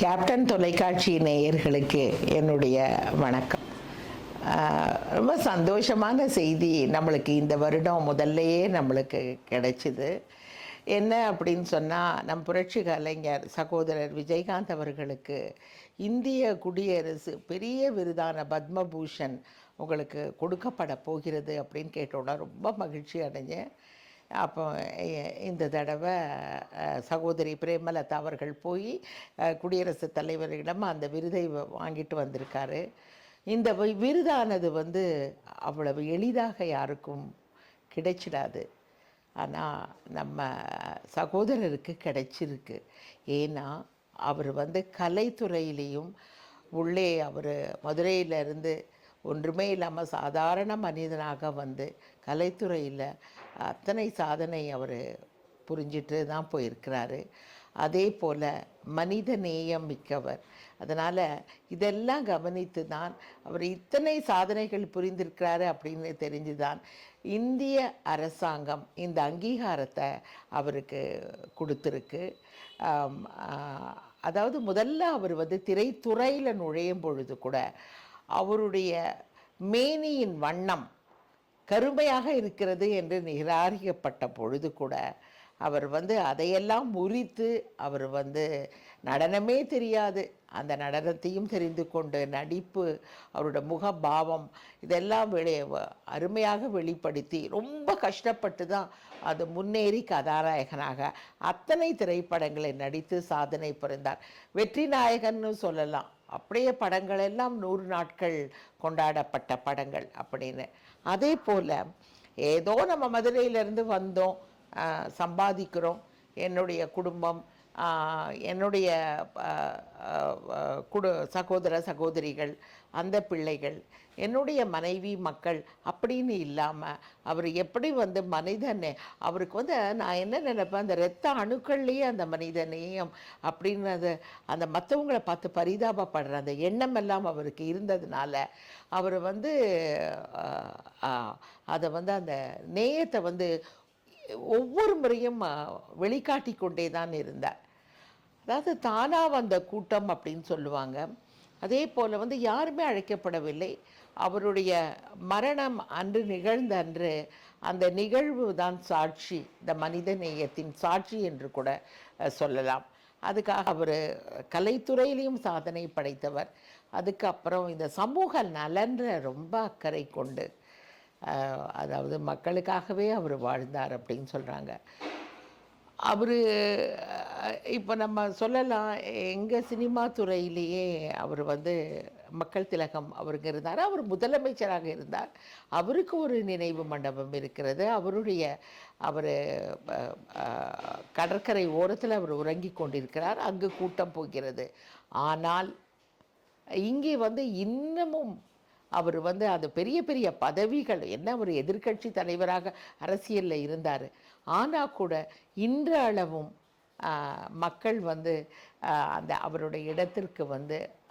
Captain தொலைக்காட்சி நேயர்களுக்கு என்னுடைய வணக்கம். ரொம்ப சந்தோஷமான செய்தி நம்மளுக்கு இந்த வருடம் முதல்லையே நம்மளுக்கு கிடைச்சிது. என்ன அப்படின்னு சொன்னால், நம் புரட்சி கலைஞர் சகோதரர் விஜயகாந்த் அவர்களுக்கு இந்திய குடியரசு பெரிய விருதான பத்மபூஷன் உங்களுக்கு கொடுக்கப்பட போகிறது அப்படின்னு கேட்டோன்னா ரொம்ப மகிழ்ச்சி அடைஞ்சேன். அப்போ இந்த தடவை சகோதரி பிரேமலதா அவர்கள் போய் குடியரசுத் தலைவரிடம் அந்த விருதை வாங்கிட்டு வந்திருக்காரு. இந்த விருதானது அவ்வளவு எளிதாக யாருக்கும் கிடைச்சிடாது. ஆனால் நம்ம சகோதரருக்கு கிடைச்சிருக்கு. ஏன்னா அவர் கலைத்துறையிலையும் உள்ளே அவர் மதுரையிலிருந்து ஒன்றுமே இல்லாமல் சாதாரண மனிதனாக கலைத்துறையில் அத்தனை சாதனை அவர் புரிஞ்சிட்டு தான் போயிருக்கிறாரு. அதே போல் மனித நேயம் மிக்கவர். அதனால் இதெல்லாம் கவனித்து தான் அவர் இத்தனை சாதனைகள் புரிந்திருக்கிறாரு அப்படின்னு தெரிஞ்சு தான் இந்திய அரசாங்கம் இந்த அங்கீகாரத்தை அவருக்கு கொடுத்துருக்கு. அதாவது முதல்ல அவர் திரைத்துறையில் நுழையும் பொழுது கூட அவருடைய மேனியின் வண்ணம் கருமையாக இருக்கிறது என்று நிராகரிக்கப்பட்ட பொழுது கூட அவர் அதையெல்லாம் முறித்து அவர் நடனமே தெரியாது, அந்த நடனத்தையும் தெரிந்து கொண்டு நடிப்பு, அவரோட முகபாவம் இதெல்லாம் அருமையாக வெளிப்படுத்தி ரொம்ப கஷ்டப்பட்டு தான் அது முன்னேறி கதாநாயகனாக அத்தனை திரைப்படங்களை நடித்து சாதனை புரிந்தார். வெற்றி நாயகன்னு சொல்லலாம். அப்படியே படங்கள் எல்லாம் 100 நாட்கள் கொண்டாடப்பட்ட படங்கள் அப்படின்னு. அதே போல் ஏதோ நம்ம மதுரையிலேருந்து வந்தோம், சம்பாதிக்கிறோம், என்னுடைய குடும்பம், என்னுடைய சகோதர சகோதரிகள், அந்த பிள்ளைகள், என்னுடைய மனைவி மக்கள் அப்படின்னு இல்லாமல் அவர் எப்படி மனிதனே அவருக்கு நான் என்ன நினைப்பேன், அந்த இரத்த அணுக்கள்லேயே அந்த மனிதநேயம் அப்படின்னது, அந்த மற்றவங்களை பார்த்து பரிதாபப்படுற அந்த எண்ணம் எல்லாம் அவருக்கு இருந்ததுனால அவர் அதை அந்த நேயத்தை ஒவ்வொரு முறையும் வெளிக்காட்டி கொண்டே தான் இருந்தார். அதாவது தானாக வந்த கூட்டம் அப்படின்னு சொல்லுவாங்க. அதே போல் யாருமே அழைக்கப்படவில்லை. அவருடைய மரணம் அன்று நிகழ்ந்த அன்று அந்த நிகழ்வு தான் சாட்சி, இந்த மனித நேயத்தின் சாட்சி என்று கூட சொல்லலாம். அதுக்காக அவர் கலைத்துறையிலையும் சாதனை படைத்தவர். அதுக்கப்புறம் இந்த சமூக நலன்ற ரொம்ப அக்கறை கொண்டு, அதாவது மக்களுக்காகவே அவர் வாழ்ந்தார் அப்படின்னு சொல்கிறாங்க. அவர் இப்போ நம்ம சொல்லலாம், எங்கள் சினிமா துறையிலேயே அவர் மக்கள் திலகம் அவருக்கு இருந்தார். அவர் முதலமைச்சராக இருந்தார். அவருக்கு ஒரு நினைவு மண்டபம் இருக்கிறது. அவர் கடற்கரை ஓரத்தில் அவர் உறங்கி கொண்டிருக்கிறார். அங்கு கூட்டம் போகிறது. ஆனால் இங்கே இன்னமும் அவர் அது பெரிய பெரிய பதவிகள் என்ன, ஒரு எதிர்க்கட்சி தலைவராக அரசியலில் இருந்தார். ஆனால் கூட இன்றளவும் மக்கள் அந்த அவருடைய இடத்திற்கு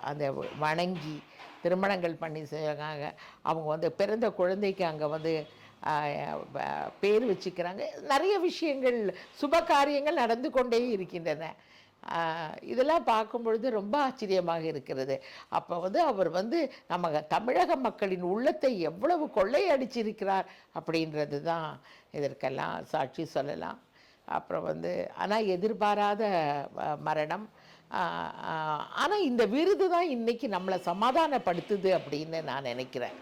அந்த வணங்கி திருமணங்கள் பண்ணி செய்கிறாங்க. அவங்க பிறந்த குழந்தைக்கு அங்கே பேர் வச்சுக்கிறாங்க. நிறைய விஷயங்கள், சுப காரியங்கள் நடந்து கொண்டே இருக்கின்றன. இதெல்லாம் பார்க்கும் பொழுது ரொம்ப ஆச்சரியமாக இருக்கிறது. அப்போ அவர் நம்ம தமிழக மக்களின் உள்ளத்தை எவ்வளவு கொள்ளையடிச்சிருக்கிறார் அப்படின்றது தான் இதற்கெல்லாம் சாட்சி சொல்லலாம். அப்புறம் ஆனால் எதிர்பாராத மரணம். ஆனால் இந்த விருது தான் இன்றைக்கி நம்மளை சமாதானப்படுத்துது அப்படின்னு நான் நினைக்கிறேன்.